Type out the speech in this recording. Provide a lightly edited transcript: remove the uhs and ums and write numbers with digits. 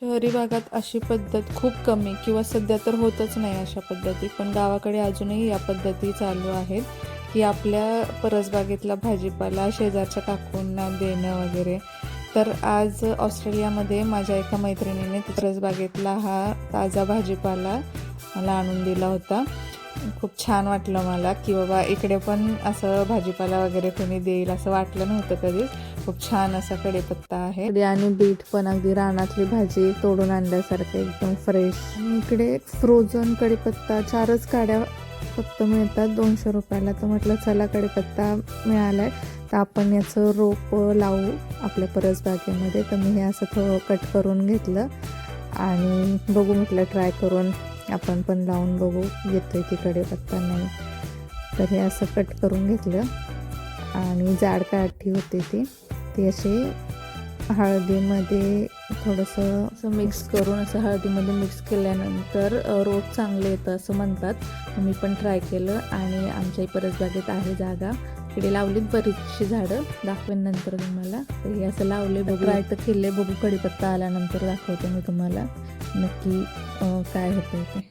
शहरी भागात अशी पद्धत खूप कमी किंवा सध्या तर होतच नाही अशा पद्धती, पण गावाकडे अजूनही या पद्धती चालू आहेत की आपल्या परसबागेतला भाजीपाला शेजारच्या काकूंना देणं वगैरे. तर आज ऑस्ट्रेलियामध्ये माझ्या एका मैत्रिणीने परसबागेतला हा ताजा भाजीपाला मला आणून दिला होता. खूप छान वाटलं मला की बाबा इकडे पण असं भाजीपाला वगैरे कोणी देईल असं वाटलं नव्हतं कधीच. खूप छान असा कढीपत्ता आहे आणि बीट पण अगदी रानातली भाजी तोडून आणल्यासारखं एकदम फ्रेश. आणि इकडे फ्रोझन कढीपत्ता 4च काड्या फक्त मिळतात 200 रुपयाला. तर म्हटलं चला कढीपत्ता मिळालाय तर आपण याचं रोप लावू आपल्या परसबागेमध्ये. तर मी हे असं थोडं कट करून घेतलं आणि बघू म्हटलं ट्राय करून आपण पण लावून बघू येतोय की कढीपत्ता नाही. तर हे असं कट करून घेतलं आणि जाड काठी होती ती अशी हळदीमध्ये थोडंसं असं मिक्स करून असं हळदीमध्ये मिक्स केल्यानंतर रोप चांगले येतं असं म्हणतात. मी पण ट्राय केलं आणि आमच्याही परसबागेत आहे जागा, इकडे लावलीत बरीचशी झाडं, दाखवेन नंतर तुम्हाला. तर हे असं लावले बघू, ट्राय तर केले बघू, कढीपत्ता आल्यानंतर दाखवते मी तुम्हाला नक्की काय होतं ते.